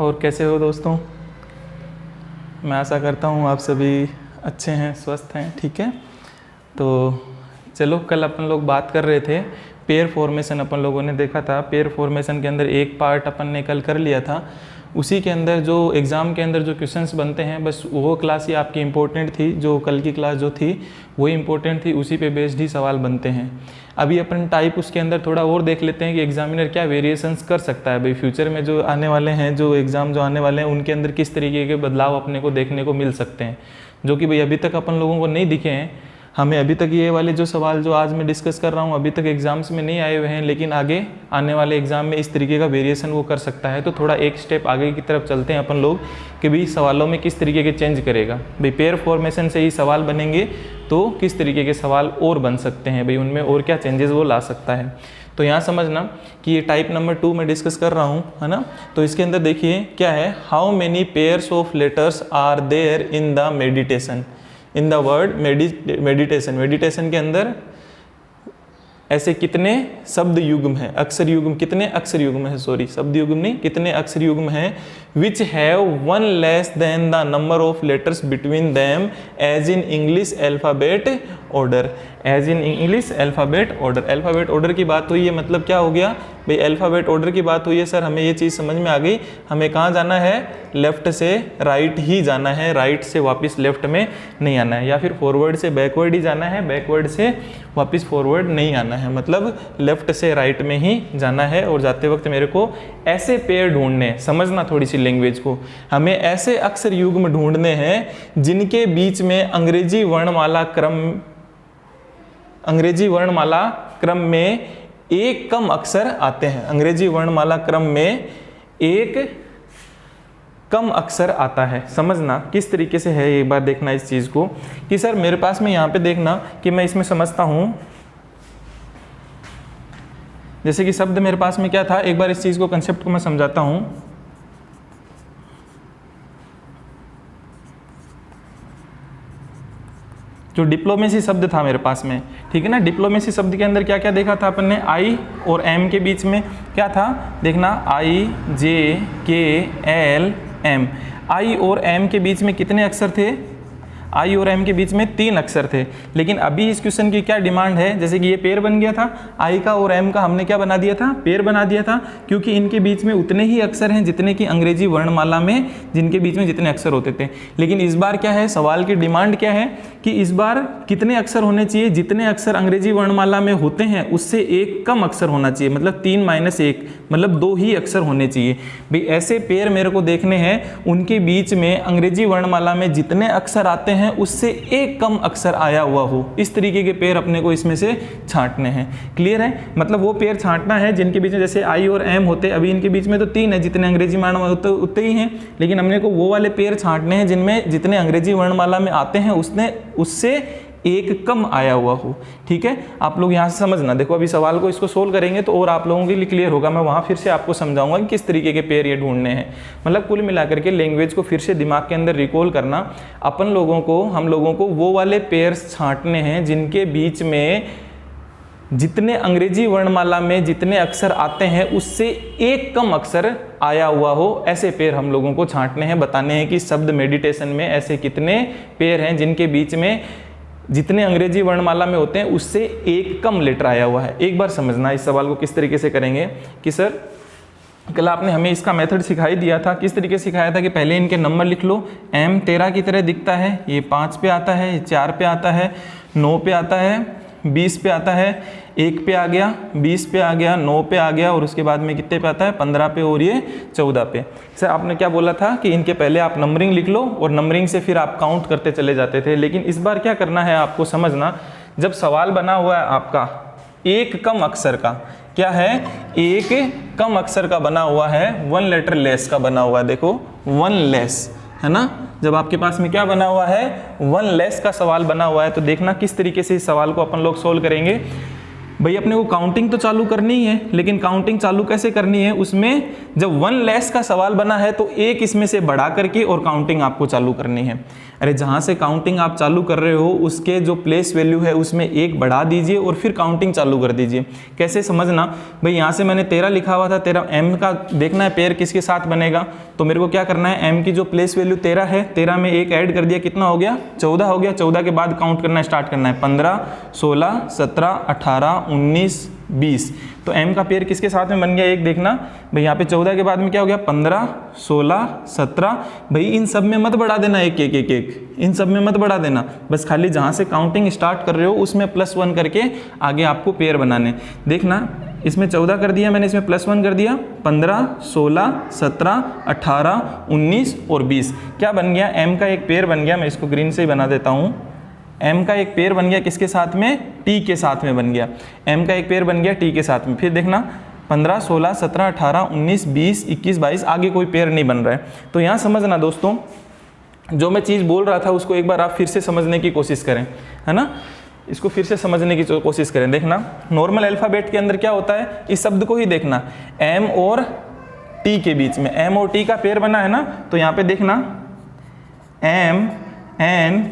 और कैसे हो दोस्तों। मैं आशा करता हूँ आप सभी अच्छे हैं, स्वस्थ हैं, ठीक है। तो चलो, कल अपन लोग बात कर रहे थे पेयर फॉर्मेशन। अपन लोगों ने देखा था पेयर फॉर्मेशन के अंदर एक पार्ट अपन ने कल कर लिया था। उसी के अंदर जो एग्ज़ाम के अंदर जो क्वेश्चंस बनते हैं, बस वो क्लास ही आपकी इम्पोर्टेंट थी। जो कल की क्लास जो थी वही इम्पोर्टेंट थी, उसी पे बेस्ड ही सवाल बनते हैं। अभी अपन टाइप उसके अंदर थोड़ा और देख लेते हैं कि एग्जामिनर क्या वेरिएशंस कर सकता है। भाई फ्यूचर में जो आने वाले हैं, जो एग्ज़ाम जो आने वाले हैं, उनके अंदर किस तरीके के बदलाव अपने को देखने को मिल सकते हैं, जो कि भाई अभी तक अपन लोगों को नहीं दिखे हैं। हमें अभी तक ये वाले जो सवाल जो आज मैं डिस्कस कर रहा हूँ अभी तक एग्ज़ाम्स में नहीं आए हुए हैं, लेकिन आगे आने वाले एग्ज़ाम में इस तरीके का वेरिएशन वो कर सकता है। तो थोड़ा एक स्टेप आगे की तरफ चलते हैं अपन लोग कि भाई सवालों में किस तरीके के चेंज करेगा। भाई पेयर फॉर्मेशन से ही सवाल बनेंगे तो किस तरीके के सवाल और बन सकते हैं, भाई उनमें और क्या चेंजेस वो ला सकता है। तो यहाँ समझना कि ये टाइप नंबर 2 में डिस्कस कर रहा हूँ, है ना। तो इसके अंदर देखिए क्या है, how many pairs of letters are there in the meditation, in the word meditation. Meditation के अंदर ऐसे कितने शब्द युग्म हैं, अक्षर युग्म, कितने अक्षर युग्म हैं, सॉरी शब्द युग्म नहीं, कितने अक्षर युग्म हैं, which have one less than the number of letters between them as in English alphabet order. As in English alphabet order. Alphabet order की बात हुई है, मतलब क्या हो गया भाई, अल्फ़ाबेट ऑर्डर की बात हुई है। सर हमें ये चीज़ समझ में आ गई, हमें कहाँ जाना है, लेफ्ट से राइट ही जाना है, राइट से वापस लेफ्ट में नहीं आना है, या फिर फॉरवर्ड से बैकवर्ड ही जाना है, बैकवर्ड से वापस फॉरवर्ड नहीं आना है, मतलब लेफ्ट से राइट में ही जाना है। और जाते वक्त मेरे को ऐसे पेयर ढूंढने, समझना थोड़ी सी लैंग्वेज को, हमें ऐसे अक्षर युग्म ढूंढने हैं जिनके बीच में अंग्रेजी वर्णमाला क्रम में एक कम अक्षर आते हैं। अंग्रेजी वर्णमाला क्रम में एक कम अक्षर आता है। समझना किस तरीके से है, एक बार देखना इस चीज़ को कि सर मेरे पास में यहाँ पे देखना कि मैं इसमें समझता हूँ, जैसे कि शब्द मेरे पास में क्या था, एक बार इस चीज़ को, कंसेप्ट को मैं समझाता हूँ। जो डिप्लोमेसी शब्द था मेरे पास में, ठीक है ना। डिप्लोमेसी शब्द के अंदर क्या क्या देखा था अपन ने, आई और एम के बीच में क्या था, देखना IJKLM। आई और एम के बीच में कितने अक्षर थे, आई और एम के बीच में 3 अक्षर थे। लेकिन अभी इस क्वेश्चन की क्या डिमांड है, जैसे कि ये पेयर बन गया था, आई का और एम का हमने क्या बना दिया था, पेयर बना दिया था, क्योंकि इनके बीच में उतने ही अक्षर हैं जितने की अंग्रेजी वर्णमाला में, जिनके बीच में जितने अक्षर होते थे। लेकिन इस बार क्या है, सवाल की डिमांड क्या है कि इस बार कितने अक्षर होने चाहिए, जितने अक्षर अंग्रेजी वर्णमाला में होते हैं उससे एक कम अक्षर होना चाहिए, मतलब 3 - 1, मतलब 2 ही अक्षर होने चाहिए। भाई ऐसे पेयर मेरे को देखने हैं, उनके बीच में अंग्रेजी वर्णमाला में जितने अक्षर आते हैं उससे एक कम अक्षर आया हुआ हो, इस तरीके के पेयर अपने को इसमें से छांटने हैं। क्लियर है, मतलब वो पेयर छांटना है जिनके बीच में, जैसे आई और एम होते, अभी इनके बीच में तो 3 है, जितने अंग्रेजी वर्णमाला होते उतने ही हैं, लेकिन हमने को वो वाले पेयर छांटने हैं जिनमें जितने अंग्रेजी वर्णमाला में आते हैं उससे एक कम आया हुआ हो। ठीक है, आप लोग यहाँ से समझना। देखो अभी सवाल को इसको सोल्व करेंगे तो और आप लोगों के लिए क्लियर होगा। मैं वहाँ फिर से आपको समझाऊंगा कि किस तरीके के पेयर ये ढूंढने हैं। मतलब कुल मिलाकर के लैंग्वेज को फिर से दिमाग के अंदर रिकॉल करना, हम लोगों को वो वाले पेयर्स छांटने हैं जिनके बीच में जितने अंग्रेजी वर्णमाला में जितने अक्षर आते हैं उससे एक कम अक्षर आया हुआ हो। ऐसे पेयर हम लोगों को छांटने हैं, बताने हैं कि शब्द मेडिटेशन में ऐसे कितने पेयर हैं जिनके बीच में जितने अंग्रेजी वर्णमाला में होते हैं उससे एक कम लेटर आया हुआ है। एक बार समझना इस सवाल को किस तरीके से करेंगे कि सर कल आपने हमें इसका मेथड सिखाई दिया था। किस तरीके से सिखाया था कि पहले इनके नंबर लिख लो। M 13 की तरह दिखता है, ये 5 पे आता है, ये 4 पे आता है, 9 पे आता है, 20 पे आता है, 1 पे आ गया, 20 पे आ गया, 9 पे आ गया, और उसके बाद में कितने पे आता है, 15 पे, और ये 14 पे। सर आपने क्या बोला था कि इनके पहले आप नंबरिंग लिख लो और नंबरिंग से फिर आप काउंट करते चले जाते थे। लेकिन इस बार क्या करना है आपको समझना, जब सवाल बना हुआ है आपका एक कम अक्षर का, क्या है, एक कम अक्षर का बना हुआ है, 1 लेटर लेस का बना हुआ है। देखो 1 लेस है ना, जब आपके पास में क्या बना हुआ है, 1 लेस का सवाल बना हुआ है, तो देखना किस तरीके से इस सवाल को अपन लोग सोल्व करेंगे। भाई अपने को काउंटिंग तो चालू करनी ही है, लेकिन काउंटिंग चालू कैसे करनी है, उसमें जब 1 लेस का सवाल बना है तो एक इसमें से बढ़ा करके और काउंटिंग आपको चालू करनी है। अरे जहाँ से काउंटिंग आप चालू कर रहे हो उसके जो प्लेस वैल्यू है उसमें एक बढ़ा दीजिए और फिर काउंटिंग चालू कर दीजिए। कैसे समझना, भाई यहाँ से मैंने 13 लिखा हुआ था, 13 m का देखना है पेयर किसके साथ बनेगा, तो मेरे को क्या करना है, m की जो प्लेस वैल्यू 13 है, 13 में एक ऐड कर दिया, कितना हो गया, 14 हो गया। 14 के बाद काउंट करना स्टार्ट करना है, 15, 16, 17, 18, 19, 20। तो m का पेयर किसके साथ में बन गया, एक देखना भाई यहाँ पे 14 के बाद में क्या हो गया, 15, 16, 17। भाई इन सब में मत बढ़ा देना एक एक एक एक, इन सब में मत बढ़ा देना, बस खाली जहाँ से काउंटिंग स्टार्ट कर रहे हो उसमें +1 करके आगे आपको पेयर बनाने। देखना इसमें 14 कर दिया मैंने, इसमें +1 कर दिया, 15, 16, 17, 18, 19 और 20। क्या बन गया, m का एक पेयर बन गया। मैं इसको ग्रीन से ही बना देता हूँ। m का एक पेयर बन गया किसके साथ में, t के साथ में बन गया। m का एक पेयर बन गया t के साथ में। फिर देखना 15, 16, 17, 18, 19, 20, 21, 22, आगे कोई पेयर नहीं बन रहा है। तो यहाँ समझना दोस्तों, जो मैं चीज़ बोल रहा था उसको एक बार आप फिर से समझने की कोशिश करें, है ना, इसको फिर से समझने की कोशिश करें। देखना नॉर्मल अल्फ़ाबेट के अंदर क्या होता है, इस शब्द को ही देखना, m और t के बीच में, m और t का पेयर बना है ना, तो यहाँ पे देखना m n,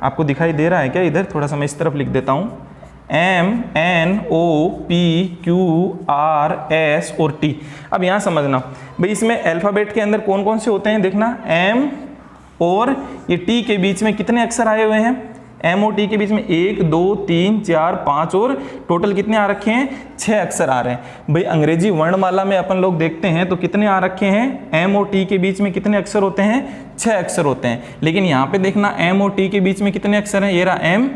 आपको दिखाई दे रहा है क्या इधर, थोड़ा सा मैं इस तरफ लिख देता हूँ, M N O P Q R S और T। अब यहाँ समझना भाई इसमें अल्फ़ाबेट के अंदर कौन कौन से होते हैं, देखना M और ये T के बीच में कितने अक्षर आए हुए हैं, M और T के बीच में 1 2 3 4 5 और टोटल कितने आ रखे हैं, 6 अक्षर आ रहे हैं। भाई अंग्रेजी वर्णमाला में अपन लोग देखते हैं तो कितने आ रखे हैं, M और T के बीच में कितने अक्षर होते हैं, 6 अक्षर होते हैं। लेकिन यहाँ पे देखना M और T के बीच में कितने अक्षर हैं, ये रहा M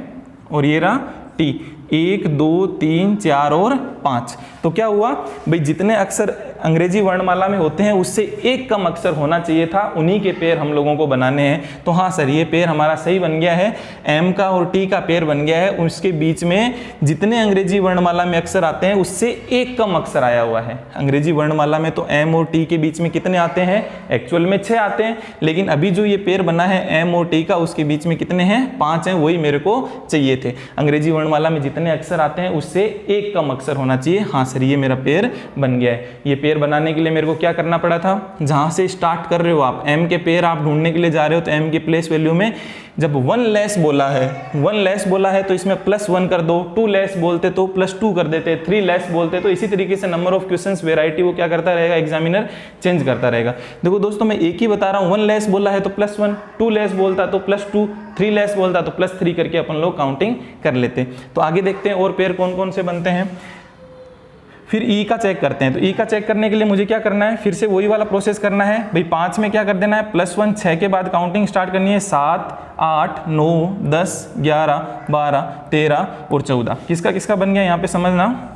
और ये रहा T, 1 2 3 4 और 5। तो क्या हुआ भाई, जितने अक्षर अंग्रेजी वर्णमाला में होते हैं उससे एक कम अक्षर होना चाहिए था, उन्हीं के पेयर हम लोगों को बनाने हैं। तो हाँ सर, ये पेयर हमारा सही बन गया है, M का और T का पेयर बन गया है, उसके बीच में जितने अंग्रेजी वर्णमाला में अक्षर आते हैं उससे एक कम अक्षर आया हुआ है। अंग्रेजी वर्णमाला में तो M और T के बीच में कितने आते हैं, एक्चुअल में 6 आते हैं, लेकिन अभी जो ये पेयर बना है M और T का, उसके बीच में कितने हैं, 5 हैं, वही मेरे को चाहिए थे। अंग्रेजी वर्णमाला में जितने अक्षर आते हैं उससे एक कम अक्षर होना चाहिए। हाँ सर, ये मेरा पेयर बन गया है। ये पेयर बनाने के लिए मेरे को क्या करना पड़ा था, जहाँ से स्टार्ट कर रहे हो आप, M के पेयर आप ढूंढने के लिए जा रहे हो, तो M की प्लेस वैल्यू में जब 1 लेस बोला है तो इसमें +1 कर दो, 2 लेस बोलते तो +2 कर देते, 3 लेस बोलते तो इसी तरीके से नंबर ऑफ क्वेश्चंस वेराइटी वो क्या करता रहेगा, एग्जामिनर चेंज करता रहेगा। देखो दोस्तों, मैं एक ही बता रहा हूँ, 1 लेस बोला है तो +1, 2 लेस बोलता तो +2, 3 लेस बोलता तो +3 करके अपन लोग काउंटिंग कर लेते। तो आगे देखते हैं और पेयर कौन कौन से बनते हैं। फिर ई का चेक करते हैं। तो ई का चेक करने के लिए मुझे क्या करना है, फिर से वही वाला प्रोसेस करना है भाई। 5 में क्या कर देना है, +1, 6 के बाद काउंटिंग स्टार्ट करनी है, 7, 8, 9, 10, 11, 12, 13 और 14। किसका किसका बन गया यहाँ पे समझना,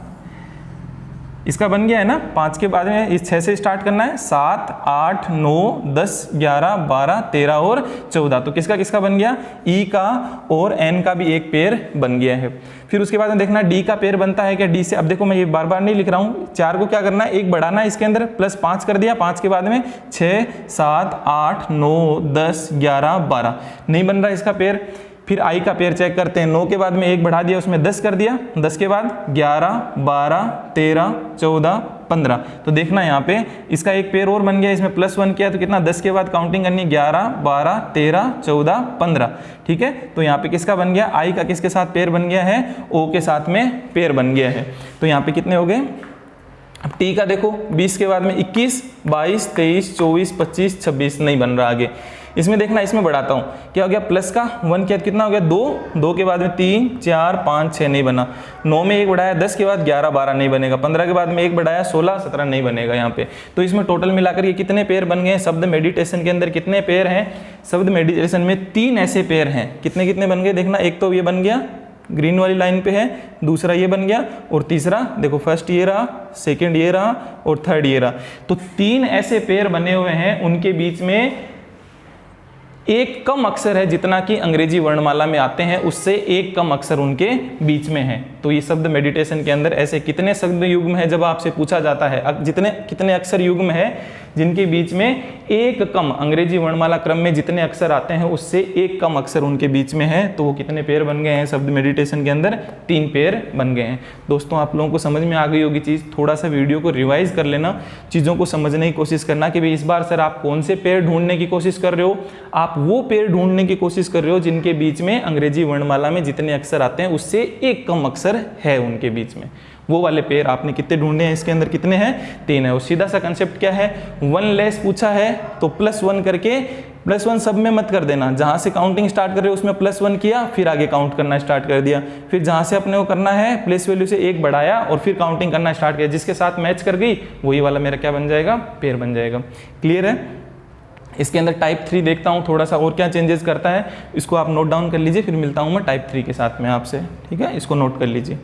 इसका बन गया है ना। 5 के बाद में इस 6 से स्टार्ट करना है, 7, 8, 9, 10, 11, 12, 13 और 14। तो किसका किसका बन गया, ई का और एन का भी एक पेयर बन गया है। फिर उसके बाद में देखना डी का पेयर बनता है क्या, डी से। अब देखो मैं ये बार बार नहीं लिख रहा हूँ, 4 को क्या करना है, एक बढ़ाना है इसके अंदर, +5 कर दिया। 5 के बाद में 6, 7, 8, 9, 10, 11, 12 नहीं बन रहा इसका पेयर। फिर आई का पेयर चेक करते हैं, 9 के बाद में एक बढ़ा दिया, उसमें 10 कर दिया। 10 के बाद 11, 12, 13, 14, 15। तो देखना यहाँ पे इसका एक पेयर और बन गया, इसमें +1 किया तो कितना, 10 के बाद काउंटिंग करनी है, 11, 12, 13, 14, 15। ठीक है, तो यहाँ पे किसका बन गया, आई का किसके साथ पेयर बन गया है, ओ के साथ में पेयर बन गया है। तो यहाँ पे कितने हो गए। अब टी का देखो, 20 के बाद में 21, 22, 23, 24, 25, 26 नहीं बन रहा आगे। इसमें देखना, इसमें बढ़ाता हूँ, क्या हो गया, प्लस का 1 किया कितना हो गया, 2, 2 के बाद में 3, 4, 5, 6 नहीं बना। 9 में एक बढ़ाया, 10 के बाद 11, 12 नहीं बनेगा। 15 के बाद में एक बढ़ाया, 16, 17 नहीं बनेगा यहाँ पे। तो इसमें टोटल मिलाकर के कितने पेयर बन गए। शब्द मेडिटेशन के अंदर कितने पेयर हैं, शब्द मेडिटेशन में 3 ऐसे पेयर हैं। कितने कितने बन गए देखना, एक तो ये बन गया, ग्रीन वाली लाइन पे है, दूसरा ये बन गया और तीसरा देखो, फर्स्ट ये रहा, सेकंड ये रहा और थर्ड ये रहा। तो 3 ऐसे पेयर बने हुए हैं, उनके बीच में एक कम अक्षर है जितना कि अंग्रेजी वर्णमाला में आते हैं, उससे एक कम अक्षर उनके बीच में है। तो ये शब्द मेडिटेशन के अंदर ऐसे कितने शब्द युग्म है, जब आपसे पूछा जाता है जितने कितने अक्षर युग्म है जिनके बीच में एक कम, अंग्रेजी वर्णमाला क्रम में जितने अक्षर आते हैं उससे एक कम अक्षर उनके बीच में है, तो वो कितने पेयर बन गए हैं शब्द मेडिटेशन के अंदर? 3 पेयर बन गए हैं। दोस्तों आप लोगों को समझ में आ गई होगी चीज़, थोड़ा सा वीडियो को रिवाइज कर लेना, चीज़ों को समझने की कोशिश करना कि भाई इस बार सर आप कौन से पेयर ढूंढने की कोशिश कर रहे हो। आप वो पेयर ढूंढने की कोशिश कर रहे हो जिनके बीच में अंग्रेजी वर्णमाला में जितने अक्षर आते हैं उससे एक कम अक्षर है उनके बीच में, वो वाले पेयर आपने कितने ढूंढे हैं? इसके अंदर कितने हैं? 3 है। और सीधा सा कंसेप्ट क्या है, 1 लेस पूछा है तो +1 करके, +1 सब में मत कर देना, जहां से काउंटिंग स्टार्ट कर रहे हो उसमें +1 किया, फिर आगे काउंट करना स्टार्ट कर दिया, फिर जहां से अपने को करना है प्लेस वैल्यू से 1 बढ़ाया और फिर काउंटिंग करना स्टार्ट किया, जिसके साथ मैच कर गई वही वाला मेरा क्या बन जाएगा? पेयर बन जाएगा। क्लियर है? इसके अंदर टाइप 3 देखता हूँ थोड़ा सा और क्या चेंजेस करता है, इसको आप नोट डाउन कर लीजिए, फिर मिलता हूँ मैं टाइप 3 के साथ में आपसे। ठीक है, इसको नोट कर लीजिए।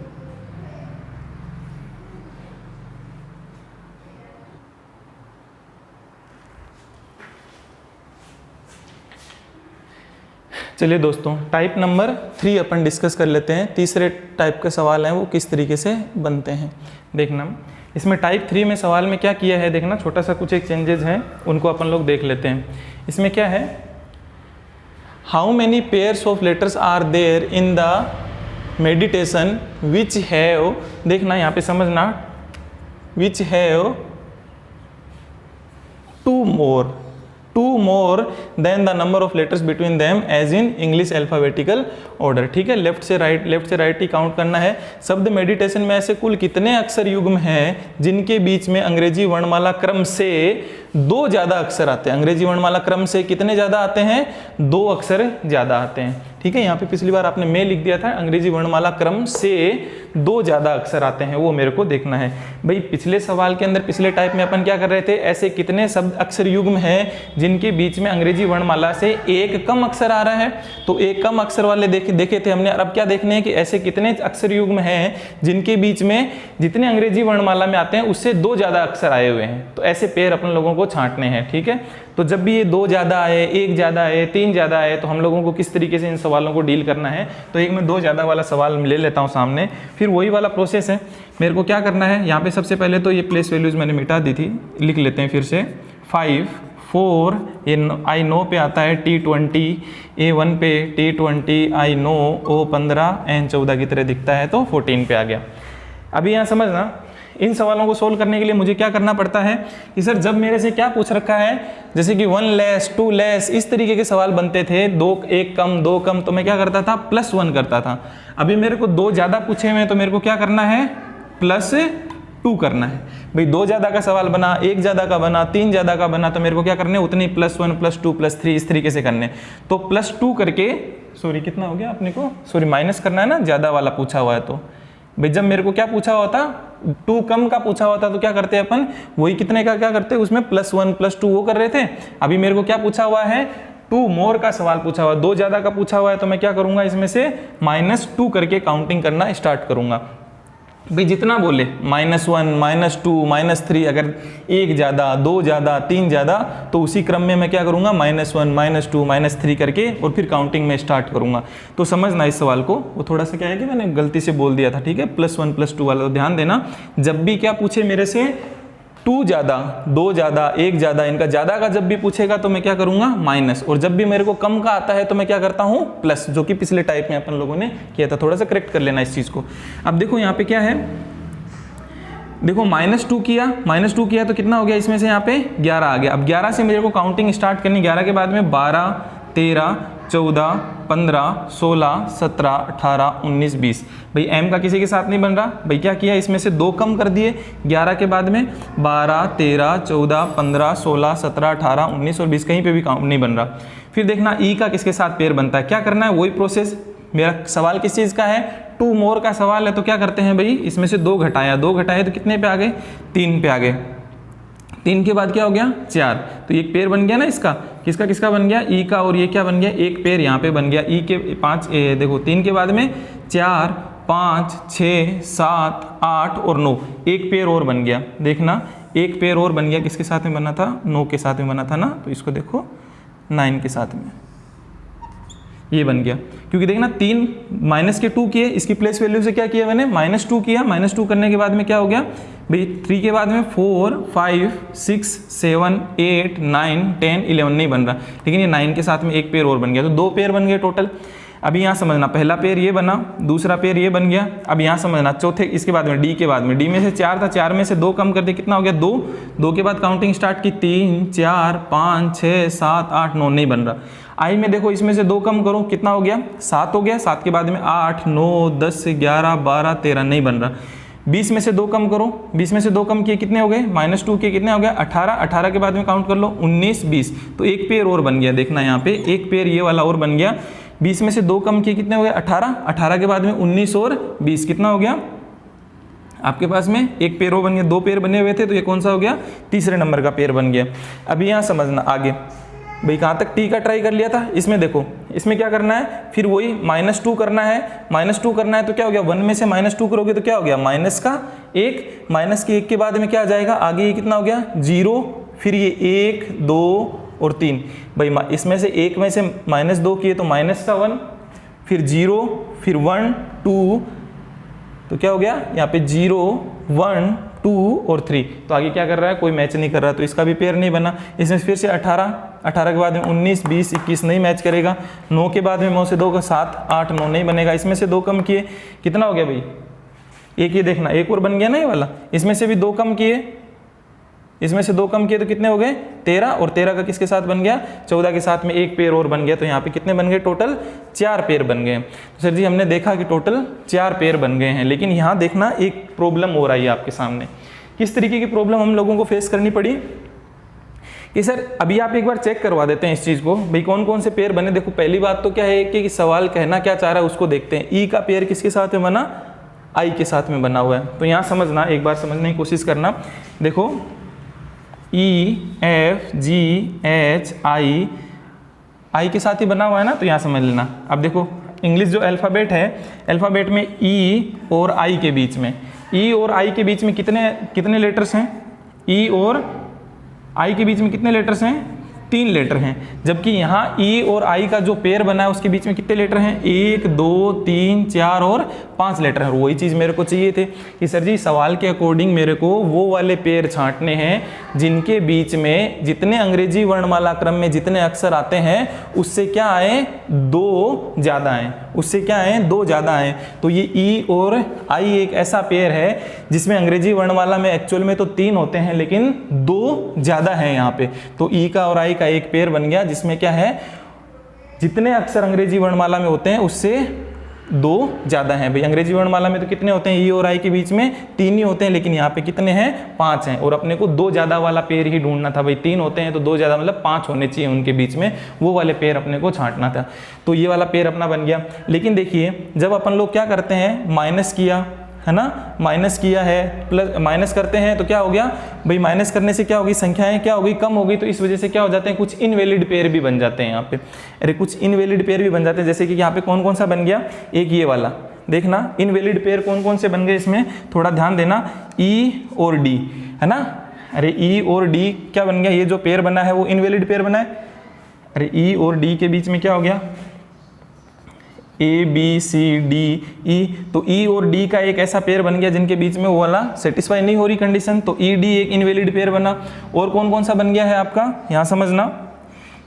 चलिए दोस्तों, टाइप नंबर 3 अपन डिस्कस कर लेते हैं। तीसरे टाइप के सवाल हैं वो किस तरीके से बनते हैं देखना। इसमें टाइप 3 में सवाल में क्या किया है देखना, छोटा सा कुछ एक चेंजेस हैं उनको अपन लोग देख लेते हैं। इसमें क्या है, how many pairs of letters are there in the meditation which have, देखना यहाँ पे समझना, which have 2 more than the number of letters between them as in English alphabetical order। ठीक है, लेफ्ट से राइट ही काउंट करना है। शब्द मेडिटेशन में ऐसे कुल कितने अक्षर युग्म हैं जिनके बीच में अंग्रेजी वर्णमाला क्रम से 2 ज़्यादा अक्षर आते हैं? अंग्रेजी वर्णमाला क्रम से कितने ज़्यादा आते हैं? 2 अक्षर ज़्यादा आते हैं। ठीक है, यहाँ पे पिछली बार आपने में लिख दिया था, अंग्रेजी वर्णमाला क्रम से 2 ज़्यादा अक्षर आते हैं, वो मेरे को देखना है। भाई पिछले सवाल के अंदर, पिछले टाइप में अपन क्या कर रहे थे, ऐसे कितने शब्द अक्षर युग्म हैं जिनके बीच में अंग्रेजी वर्णमाला से एक कम अक्षर आ रहा है, तो एक कम अक्षर वाले देखे थे हमने। अब क्या देखने हैं कि ऐसे कितने अक्षर युग्म हैं जिनके बीच में जितने अंग्रेजी वर्णमाला में आते हैं उससे 2 ज़्यादा अक्षर आए हुए हैं, तो ऐसे पेयर अपन लोगों को छांटने हैं। ठीक है, तो जब भी ये 2 ज़्यादा आए, 1 ज़्यादा आए, 3 ज़्यादा आए, तो हम लोगों को किस तरीके से इन सवालों को डील करना है। तो एक मैं 2 ज़्यादा वाला सवाल ले लेता हूँ सामने, फिर वही वाला प्रोसेस है। मेरे को क्या करना है, यहाँ पे सबसे पहले तो ये प्लेस वैल्यूज़ मैंने मिटा दी थी, लिख लेते हैं फिर से। 5, 4, ये आई नो पे आता है T20, A1 पे T20, I know, O15, N14 की तरह दिखता है, तो 14 पे आ गया। अभी यहाँ समझना, इन सवालों को सोल्व करने के लिए मुझे क्या करना पड़ता है कि सर जब मेरे से क्या पूछ रखा है, जैसे कि 1 लेस, 2 लेस, इस तरीके के सवाल बनते थे, 1 कम, 2 कम, तो मैं क्या करता था, +1 करता था। अभी मेरे को 2 ज़्यादा पूछे हुए हैं तो मेरे को क्या करना है, +2 करना है। भाई 2 ज़्यादा का सवाल बना, 1 ज़्यादा का बना, 3 ज़्यादा का बना, तो मेरे को क्या करने, उतने +1, +2, +3 इस तरीके से करने। तो +2 करके, सॉरी कितना हो गया अपने को, सॉरी माइनस करना है ना, ज़्यादा वाला पूछा हुआ है। तो भाई जब मेरे को क्या पूछा हुआ था, 2 कम का पूछा हुआ था, तो क्या करते हैं अपन, वही कितने का क्या करते हैं, उसमें +1, +2 वो कर रहे थे। अभी मेरे को क्या पूछा हुआ है, 2 मोर का सवाल पूछा हुआ है, 2 ज़्यादा का पूछा हुआ है, तो मैं क्या करूँगा, इसमें से -2 करके काउंटिंग करना स्टार्ट करूँगा। भाई जितना बोले, -1, -2, -3, अगर 1 ज़्यादा, 2 ज़्यादा, 3 ज़्यादा, तो उसी क्रम में मैं क्या करूँगा, -1, -2, -3 करके और फिर काउंटिंग में स्टार्ट करूँगा। तो समझना इस सवाल को, वो थोड़ा सा क्या है कि मैंने गलती से बोल दिया था। ठीक है, +1, +2 वाला, तो ध्यान देना, जब भी क्या पूछे मेरे से, 2 ज़्यादा, 2 ज़्यादा, 1 ज़्यादा, इनका ज़्यादा का जब भी पूछेगा तो मैं क्या करूँगा, माइनस, और जब भी मेरे को कम का आता है तो मैं क्या करता हूँ, प्लस, जो कि पिछले टाइप में अपन लोगों ने किया था। थोड़ा सा करेक्ट कर लेना इस चीज़ को। अब देखो यहाँ पे क्या है, देखो -2 किया तो कितना हो गया, इसमें से यहाँ पे 11 आ गया। अब 11 से मेरे को काउंटिंग स्टार्ट करनी, 11 के बाद में 12, 13, 14, 15, 16, 17, 18, 19, 20। भाई m का किसी के साथ नहीं बन रहा, भाई क्या किया, इसमें से 2 कम कर दिए, 11 के बाद में 12, 13, 14, 15, 16, 17, 18, 19 और 20, कहीं पे भी काउंट नहीं बन रहा। फिर देखना ई का किसके साथ पेयर बनता है, क्या करना है, वही प्रोसेस। मेरा सवाल किस चीज़ का है, 2 मोर का सवाल है, तो क्या करते हैं भाई, इसमें से 2 घटाया तो कितने पे आ गए, 3 पे आ गए। 3 के बाद क्या हो गया, 4, तो एक पेयर बन गया ना इसका, किसका किसका बन गया, ई का, और ये क्या बन गया, एक पेयर यहाँ पे बन गया। ई के 5, देखो 3 के बाद में 4, 5, 6, 7, 8 और 9, एक पेयर और बन गया। देखना एक पेयर और बन गया, किसके साथ में बना था, 9 के साथ में बना था ना, तो इसको देखो 9 के साथ में, ये बन गया, क्योंकि देखना 3 माइनस के 2 किए, इसकी प्लेस वैल्यू से क्या किया मैंने -2 किया, -2 करने के बाद में क्या हो गया भाई 3 के बाद में 4 5 6 7 8 9 10 11 नहीं बन रहा, लेकिन ये 9 के साथ में एक पेयर और बन गया, तो 2 पेयर बन गए टोटल। अभी यहाँ समझना, पहला पेयर ये बना, दूसरा पेयर ये बन गया। अब यहाँ समझना चौथे, इसके बाद में डी के बाद में, डी में से 4 था, 4 में से 2 कम कर दे, कितना हो गया 2, 2 के बाद काउंटिंग स्टार्ट की 3 4 5 6 7 8 9 नहीं बन रहा। आई में देखो इसमें से 2 कम करो, कितना हो गया 7 हो गया, 7 के बाद में 8 9 10 11 12 13 नहीं बन रहा। 20 में से 2 कम करो, 20 में से 2 कम किए कितने हो गए -2 के कितने हो गया 18, 18 के बाद में काउंट कर लो 19 20, तो एक पेयर और बन गया, देखना यहाँ पे एक पेयर ये वाला और बन गया। 20 में से 2 कम किए कितने हो गए 18, 18 के बाद में 19 और 20 कितना हो गया आपके पास में एक पेयर और बन गया, 2 पेयर बने हुए थे, तो ये कौन सा हो गया तीसरे नंबर का पेयर बन गया। अभी यहाँ समझना आगे भाई, कहाँ तक टी का ट्राई कर लिया था, इसमें देखो इसमें क्या करना है, फिर वही -2 करना है, -2 करना है तो क्या हो गया 1 में से -2 करोगे तो क्या हो गया माइनस का 1, माइनस के 1 के बाद में क्या आ जाएगा आगे ये कितना हो गया 0, फिर ये 1 2 और 3, भाई इसमें से 1 में से -2 किए तो -1, फिर 0, फिर 1 2, तो क्या हो गया यहाँ पे 0 1 2 और 3, तो आगे क्या कर रहा है कोई मैच नहीं कर रहा, तो इसका भी पेयर नहीं बना। इसमें फिर से 18, 18 के बाद में 19 20 21 नहीं मैच करेगा। 9 के बाद में 9 से 2 का 7 8 9 नहीं बनेगा। इसमें से 2 कम किए कितना हो गया भाई एक, ये देखना एक और बन गया ना ये वाला, इसमें से भी 2 कम किए, इसमें से 2 कम किए तो कितने हो गए 13, और 13 का किसके साथ बन गया 14 के साथ में एक पेयर और बन गया, तो यहाँ पे कितने बन गए टोटल 4 पेयर बन गए। तो सर जी हमने देखा कि टोटल 4 पेयर बन गए हैं, लेकिन यहाँ देखना एक प्रॉब्लम हो रही है आपके सामने। किस तरीके की प्रॉब्लम हम लोगों को फेस करनी पड़ी कि सर अभी आप एक बार चेक करवा देते हैं इस चीज़ को, भाई कौन कौन से पेयर बने। देखो पहली बात तो क्या है कि सवाल कहना क्या चाह रहा है उसको देखते हैं। ई का पेयर किसके साथ में बना आई के साथ में बना हुआ है, तो यहाँ समझना एक बार समझने की कोशिश करना। देखो E F G H I, आई के साथ ही बना हुआ है ना, तो यहाँ समझ लेना। अब देखो इंग्लिश जो अल्फ़ाबेट है, अल्फ़ाबेट में E और I के बीच में, E और I के बीच में कितने लेटर्स हैं, E और I के बीच में कितने लेटर्स हैं 3 लेटर हैं, जबकि यहाँ E और I का जो पेयर बना है उसके बीच में कितने लेटर हैं 1 2 3 4 और 5 लेटर हैं। वही चीज़ मेरे को चाहिए थे कि सर जी सवाल के अकॉर्डिंग मेरे को वो वाले पेयर छांटने हैं जिनके बीच में जितने अंग्रेजी वर्णमाला क्रम में जितने अक्षर आते हैं उससे क्या आए 2 ज़्यादा आए, उससे क्या आए 2 ज़्यादा आए। तो ये E और I एक ऐसा पेयर है जिसमें अंग्रेजी वर्णमाला में एक्चुअल में तो 3 होते हैं लेकिन 2 ज़्यादा हैं यहाँ पे, तो E का और I का एक पेयर बन गया जिसमें क्या है जितने अक्षर अंग्रेजी वर्णमाला में होते हैं उससे 2 ज़्यादा हैं। भाई अंग्रेजी वर्णमाला में तो कितने होते हैं E और I के बीच में 3 ही होते हैं, लेकिन यहाँ पे कितने हैं 5 हैं, और अपने को 2 ज़्यादा वाला पेयर ही ढूंढना था। भाई 3 होते हैं तो 2 ज़्यादा मतलब 5 होने चाहिए उनके बीच में, वो वाले पेयर अपने को छांटना था। तो ये वाला पेयर अपना बन गया। लेकिन देखिए जब अपन लोग क्या करते हैं माइनस किया है ना, माइनस किया है प्लस माइनस करते हैं तो क्या हो गया भाई माइनस करने से क्या होगी संख्याएं क्या होगी कम होगी, तो इस वजह से क्या हो जाते हैं कुछ इनवैलिड पेयर भी बन जाते हैं यहाँ पे। अरे कुछ इनवैलिड पेयर भी बन जाते हैं, जैसे कि यहाँ पे कौन कौन सा बन गया, एक ये वाला देखना इनवैलिड पेयर कौन कौन से बन गए, इसमें थोड़ा ध्यान देना E और D है ना। अरे E और D क्या बन गया, ये जो पेयर बना है वो इनवैलिड पेयर बना है। अरे E और D के बीच में क्या हो गया A B C D E, तो E और D का एक ऐसा पेयर बन गया जिनके बीच में वो वाला सेटिस्फाई नहीं हो रही कंडीशन, तो E D एक इनवैलिड पेयर बना। और कौन कौन सा बन गया है आपका यहाँ समझना,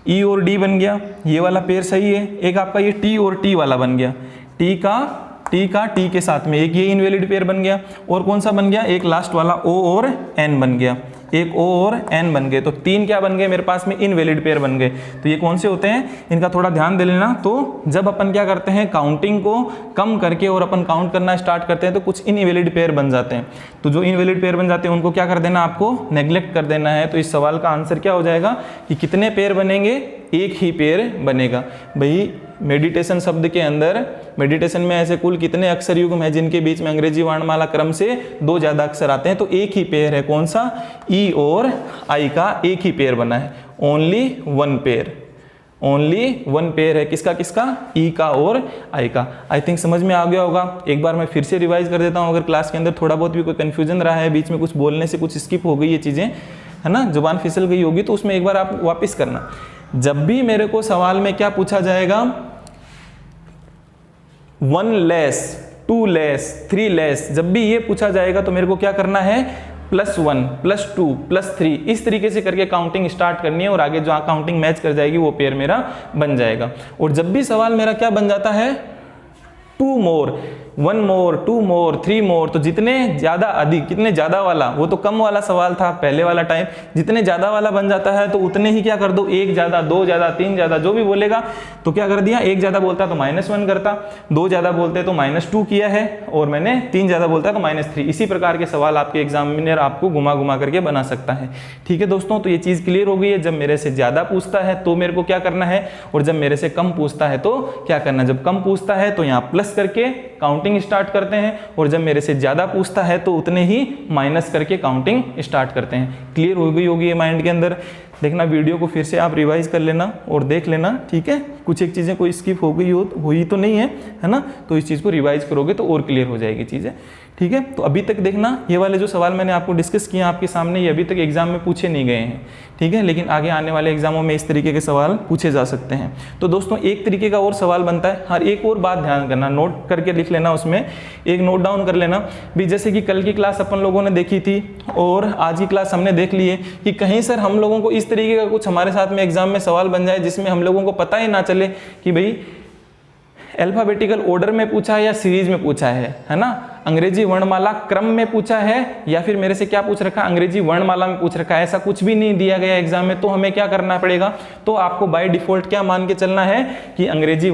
E और D बन गया, ये वाला पेयर सही है। एक आपका ये T और T वाला बन गया, T का T के साथ में एक ये इनवैलिड पेयर बन गया। और कौन सा बन गया, एक लास्ट वाला O और N बन गया, एक O और N बन गए, तो 3 क्या बन गए मेरे पास में इनवैलिड पेयर बन गए। तो ये कौन से होते हैं इनका थोड़ा ध्यान दे लेना। तो जब अपन क्या करते हैं काउंटिंग को कम करके और अपन काउंट करना स्टार्ट करते हैं तो कुछ इनवैलिड पेयर बन जाते हैं, तो जो इनवैलिड पेयर बन जाते हैं उनको क्या कर देना, आपको नेग्लेक्ट कर देना है। तो इस सवाल का आंसर क्या हो जाएगा कि कितने पेयर बनेंगे, एक ही पेयर बनेगा। भाई मेडिटेशन शब्द के अंदर, मेडिटेशन में ऐसे कुल कितने अक्षर युग्म है जिनके बीच में अंग्रेजी वर्णमाला क्रम से 2 ज़्यादा अक्षर आते हैं, तो एक ही पेयर है कौन सा, E और I का एक ही पेयर बना है, ओनली वन पेयर है। किसका किसका, E का और I का। आई थिंक समझ में आ गया होगा। एक बार मैं फिर से रिवाइज कर देता हूँ, अगर क्लास के अंदर थोड़ा बहुत भी कोई कन्फ्यूजन रहा है, बीच में कुछ बोलने से कुछ स्किप हो गई ये चीज़ें है ना, जुबान फिसल गई होगी, तो उसमें एक बार आप वापस करना। जब भी मेरे को सवाल में क्या पूछा जाएगा 1 लेस, 2 लेस, 3 लेस, जब भी ये पूछा जाएगा तो मेरे को क्या करना है, +1, +2, +3 इस तरीके से करके काउंटिंग स्टार्ट करनी है और आगे जो काउंटिंग मैच कर जाएगी वो पेयर मेरा बन जाएगा। और जब भी सवाल मेरा क्या बन जाता है, 2 मोर, 1 मोर, 2 मोर, 3 मोर, तो जितने ज़्यादा अधिक, कितने ज़्यादा वाला, वो तो कम वाला सवाल था पहले वाला टाइम, जितने ज़्यादा वाला बन जाता है तो उतने ही क्या कर दो, 1 ज़्यादा, 2 ज़्यादा, 3 ज़्यादा, जो भी बोलेगा तो क्या कर दिया, 1 ज़्यादा बोलता तो -1 करता, 2 ज़्यादा बोलते तो -2 किया है, और मैंने 3 ज़्यादा बोलता तो -3। इसी प्रकार के सवाल आपके एग्जामिनर आपको घुमा घुमा करके बना सकता है। ठीक है दोस्तों, तो ये चीज़ क्लियर हो गई है। जब मेरे से ज़्यादा पूछता है तो मेरे को क्या करना है, और जब मेरे से कम पूछता है तो क्या करना है। जब कम पूछता है तो यहाँ प्लस करके काउंटिंग स्टार्ट करते हैं, और जब मेरे से ज्यादा पूछता है तो उतने ही माइनस करके काउंटिंग स्टार्ट करते हैं। क्लियर हो गई होगी ये माइंड के अंदर। देखना वीडियो को फिर से आप रिवाइज कर लेना और देख लेना, ठीक है। कुछ एक चीज़ें कोई स्किप हो गई हुई तो नहीं है ना, तो इस चीज़ को रिवाइज करोगे तो और क्लियर हो जाएगी चीज़ें, ठीक है। तो अभी तक देखना ये वाले जो सवाल मैंने आपको डिस्कस किए आपके सामने, ये अभी तक एग्जाम में पूछे नहीं गए हैं, ठीक है, लेकिन आगे आने वाले एग्जामों में इस तरीके के सवाल पूछे जा सकते हैं। तो दोस्तों एक तरीके का और सवाल बनता है, हर एक और बात ध्यान करना, नोट करके लिख लेना, उसमें एक नोट डाउन कर लेना भी। जैसे कि कल की क्लास अपन लोगों ने देखी थी और आज की क्लास हमने देख ली है कि कहीं सर हम लोगों को इस तरीके का कुछ हमारे साथ में एग्जाम में सवाल बन जाए जिसमें हम लोगों को पता ही ना चले कि भाई अल्फाबेटिकल ऑर्डर में पूछा है या सीरीज में पूछा है ना, अंग्रेजी वर्णमाला क्रम में पूछा है या फिर मेरे से क्या पूछ रखा है, अंग्रेजी वर्णमाला में पूछ रखा है। ऐसा कुछ भी नहीं दिया गया एग्जाम में, तो हमें क्या करना पड़ेगा, तो आपको बाय डिफॉल्ट क्या मान के चलना है कि अंग्रेजी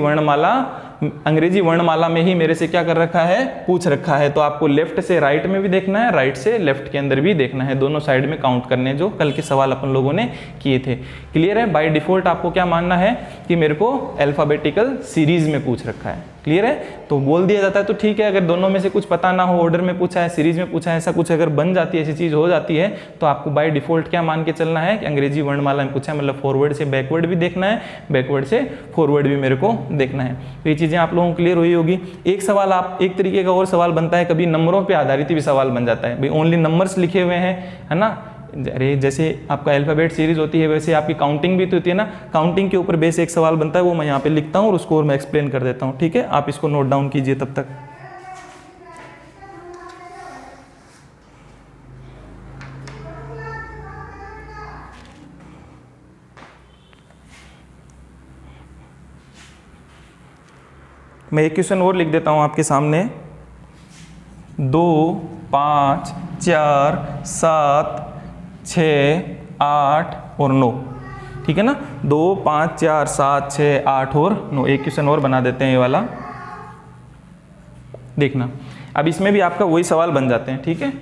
वर्णमाला में ही मेरे से क्या कर रखा है, पूछ रखा है। तो आपको लेफ्ट से राइट में भी देखना है, राइट से लेफ्ट के अंदर भी देखना है, दोनों साइड में काउंट करने हैं जो कल के सवाल अपन लोगों ने किए थे। क्लियर है। बाय डिफॉल्ट आपको क्या मानना है कि मेरे को अल्फाबेटिकल सीरीज में पूछ रखा है। क्लियर है। तो बोल दिया जाता है तो ठीक है, अगर दोनों में से कुछ पता ना हो, ऑर्डर में पूछा है, सीरीज में पूछा है, ऐसा कुछ अगर बन जाती है, ऐसी चीज हो जाती है, तो आपको बाय डिफॉल्ट क्या मान के चलना है कि अंग्रेजी वर्णमाला में पूछा है, मतलब फॉरवर्ड से बैकवर्ड भी देखना है, बैकवर्ड से फॉरवर्ड भी मेरे को देखना है। तो ये चीजें आप लोगों को क्लियर हुई होगी। एक सवाल आप एक तरीके का और सवाल बनता है, कभी नंबरों पर आधारित भी सवाल बन जाता है, भाई ओनली नंबर्स लिखे हुए हैं, है ना। अरे जैसे आपका अल्फाबेट सीरीज होती है वैसे आपकी काउंटिंग भी तो होती है ना, काउंटिंग के ऊपर बेस एक सवाल बनता है, वो मैं यहाँ पे लिखता हूँ और उसको और मैं एक्सप्लेन कर देता हूँ, ठीक है। आप इसको नोट डाउन कीजिए तब तक। मैं एक क्वेश्चन और लिख देता हूँ आपके सामने। 2, 5, 4, 7, 6, 8 और 9, ठीक है ना। 2, 5, 4, 7, 6, 8 और 9। एक क्वेश्चन और बना देते हैं ये वाला, देखना। अब इसमें भी आपका वही सवाल बन जाते हैं, ठीक है।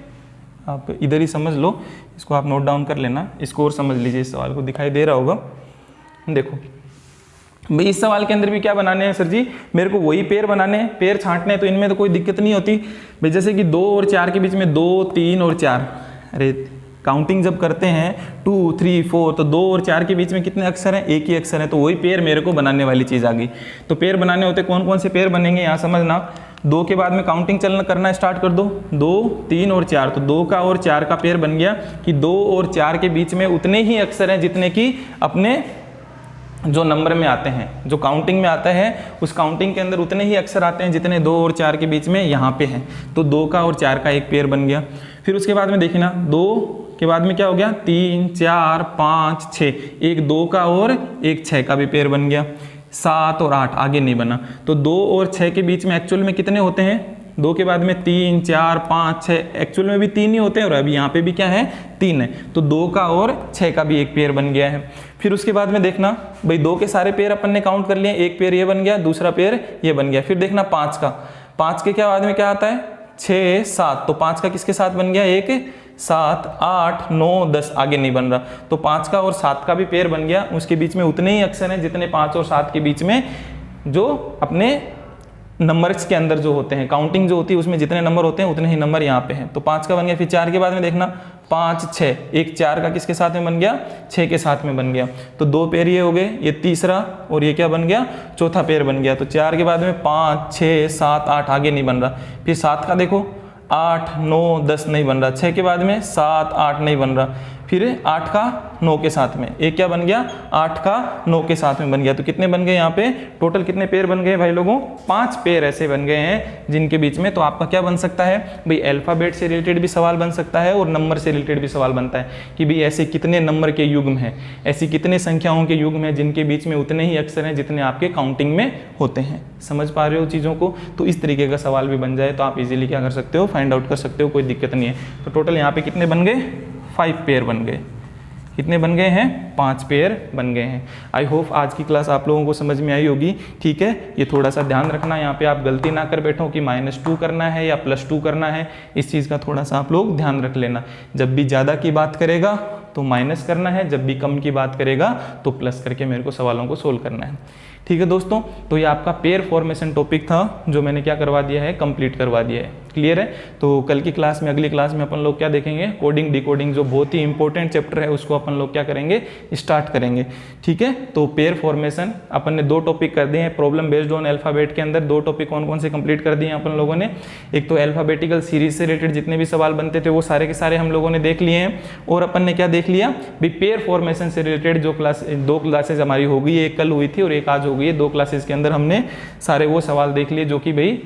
आप इधर ही समझ लो, इसको आप नोट डाउन कर लेना, इसको और समझ लीजिए। इस सवाल को दिखाई दे रहा होगा, देखो भाई इस सवाल के अंदर भी क्या बनाने हैं सर जी, मेरे को वही पेयर बनाने हैं, पेयर छांटने हैं, तो इनमें तो कोई दिक्कत नहीं होती भाई। जैसे कि 2 और 4 के बीच में 2, 3 और 4, अरे काउंटिंग जब करते हैं 2, 3, 4, तो 2 और 4 के बीच में कितने अक्षर हैं, एक ही अक्षर है, तो वही पेयर मेरे को बनाने वाली चीज़ आ गई। तो पेयर बनाने होते कौन कौन से पेयर बनेंगे यहाँ समझना। 2 के बाद में काउंटिंग चलना करना स्टार्ट कर दो, 2, 3 और 4, तो 2 का और 4 का पेयर बन गया कि 2 और 4 के बीच में उतने ही अक्षर हैं जितने कि अपने जो नंबर में आते हैं, जो काउंटिंग में आता है उस काउंटिंग के अंदर उतने ही अक्षर आते हैं जितने 2 और 4 के बीच में यहाँ पे हैं। तो 2 का और 4 का एक पेयर बन गया। फिर उसके बाद में देखना 2 के बाद में क्या हो गया, 3, 4, 5, 6, एक 2 का और एक 6 का भी पेयर बन गया। 7 और 8 आगे नहीं बना, तो 2 और 6 के बीच में एक्चुअल में कितने होते हैं, 2 के बाद में 3, 4, 5, 6, एक्चुअल में भी 3 ही होते हैं और अभी यहाँ पे भी क्या है 3 है, तो 2 का और 6 का भी एक पेयर बन गया है। फिर उसके बाद में देखना भाई 2 के सारे पेयर अपन ने काउंट कर लिए, एक पेयर ये बन गया, दूसरा पेयर ये बन गया। फिर देखना 5 का, 5 के क्या बाद में क्या आता है 6, 7, तो 5 का किसके साथ बन गया, एक 7, 8, 9, 10 आगे नहीं बन रहा, तो 5 का और 7 का भी पेयर बन गया। उसके बीच में उतने ही अक्षर हैं जितने 5 और 7 के बीच में जो अपने नंबर्स के अंदर जो होते हैं, काउंटिंग जो होती है उसमें जितने नंबर होते हैं उतने ही नंबर यहाँ पे हैं। तो 5 का बन गया। फिर 4 के बाद में देखना 5, 6, एक 4 का किसके साथ में बन गया, 6 के साथ में बन गया, तो 2 पेयर ये हो गए, ये तीसरा और ये क्या बन गया, चौथा पेयर बन गया। तो 4 के बाद में 5, 6, 7, 8 आगे नहीं बन रहा। फिर 7 का देखो 8, 9, 10 नहीं बन रहा। 6 के बाद में 7, 8 नहीं बन रहा। फिर 8 का 9 के साथ में, एक क्या बन गया 8 का 9 के साथ में बन गया। तो कितने बन गए यहाँ पे टोटल कितने पेयर बन गए भाई लोगों, 5 पेयर ऐसे बन गए हैं जिनके बीच में। तो आपका क्या बन सकता है भाई, अल्फाबेट से रिलेटेड भी सवाल बन सकता है और नंबर से रिलेटेड भी सवाल बनता है कि भाई ऐसे कितने नंबर के युग्म हैं, ऐसी कितने संख्याओं के युग्म हैं जिनके बीच में उतने ही अक्षर हैं जितने आपके काउंटिंग में होते हैं। समझ पा रहे हो चीज़ों को। तो इस तरीके का सवाल भी बन जाए तो आप इजीली क्या कर सकते हो, फाइंड आउट कर सकते हो, कोई दिक्कत नहीं है। तो टोटल यहाँ पे कितने बन गए 5 पेयर बन गए। कितने बन गए हैं 5 पेयर बन गए हैं। आई होप आज की क्लास आप लोगों को समझ में आई होगी। ठीक है, ये थोड़ा सा ध्यान रखना, यहाँ पे आप गलती ना कर बैठो कि -2 करना है या +2 करना है। इस चीज़ का थोड़ा सा आप लोग ध्यान रख लेना। जब भी ज़्यादा की बात करेगा तो माइनस करना है, जब भी कम की बात करेगा तो प्लस करके मेरे को सवालों को सोल्व करना है। ठीक है दोस्तों, तो ये आपका पेयर फॉर्मेशन टॉपिक था जो मैंने क्या करवा दिया है, कंप्लीट करवा दिया है। क्लियर है। तो कल की क्लास में, अगली क्लास में अपन लोग क्या देखेंगे, कोडिंग डिकोडिंग, जो बहुत ही इंपॉर्टेंट चैप्टर है उसको अपन लोग क्या करेंगे, स्टार्ट करेंगे। ठीक है, तो पेयर फॉर्मेशन अपन ने 2 टॉपिक कर दिए हैं। प्रॉब्लम बेस्ड ऑन अल्फाबेट के अंदर 2 टॉपिक कौन कौन से कंप्लीट कर दिए हैं अपन लोगों ने। एक तो अल्फाबेटिकल सीरीज से रिलेटेड जितने भी सवाल बनते थे वो सारे के सारे हम लोगों ने देख लिए हैं। और अपन ने क्या देख लिया भाई, पेयर फॉर्मेशन से रिलेटेड जो 2 क्लासेज हमारी हो गई, एक कल हुई थी और एक आज हो गई है। 2 क्लासेज के अंदर हमने सारे वो सवाल देख लिए जो कि भाई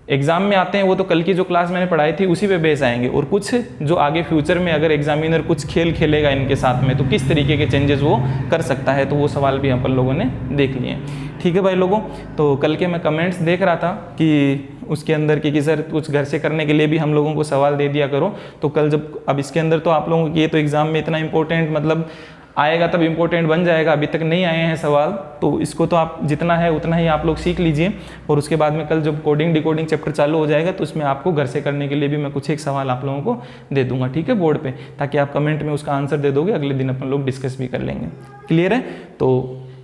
एग्जाम में आते हैं। वो तो कल की जो क्लास मैंने पढ़ाई थी उसी पे बेस आएंगे। और कुछ जो आगे फ्यूचर में अगर एग्जामिनर कुछ खेल खेलेगा इनके साथ में तो किस तरीके के चेंजेस वो कर सकता है, तो वो सवाल भी अपन लोगों ने देख लिए। ठीक है भाई लोगों, तो कल के मैं कमेंट्स देख रहा था कि उसके अंदर कि सर कुछ घर से करने के लिए भी हम लोगों को सवाल दे दिया करो। तो कल जब, अब इसके अंदर तो आप लोगों की ये तो एग्जाम में इतना इंपॉर्टेंट मतलब आएगा तब इम्पोर्टेंट बन जाएगा, अभी तक नहीं आए हैं सवाल, तो इसको तो आप जितना है उतना ही आप लोग सीख लीजिए। और उसके बाद में कल जब कोडिंग डिकोडिंग चैप्टर चालू हो जाएगा तो उसमें आपको घर से करने के लिए भी मैं कुछ एक सवाल आप लोगों को दे दूंगा। ठीक है, बोर्ड पे, ताकि आप कमेंट में उसका आंसर दे दोगे, अगले दिन अपन लोग डिस्कस भी कर लेंगे। क्लियर है। तो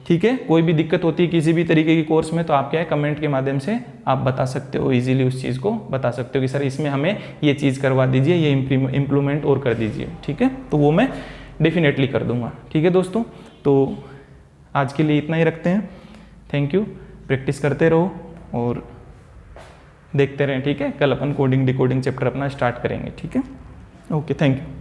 ठीक है, कोई भी दिक्कत होती है किसी भी तरीके की कोर्स में तो आप क्या है कमेंट के माध्यम से आप बता सकते हो, इजीली उस चीज़ को बता सकते हो कि सर इसमें हमें ये चीज़ करवा दीजिए, ये इम्प्लीमेंट और कर दीजिए। ठीक है, तो वो मैं डेफिनेटली कर दूंगा। ठीक है दोस्तों, तो आज के लिए इतना ही रखते हैं। थैंक यू, प्रैक्टिस करते रहो और देखते रहें। ठीक है, कल अपन कोडिंग डिकोडिंग चैप्टर अपना स्टार्ट करेंगे। ठीक है, ओके, थैंक यू।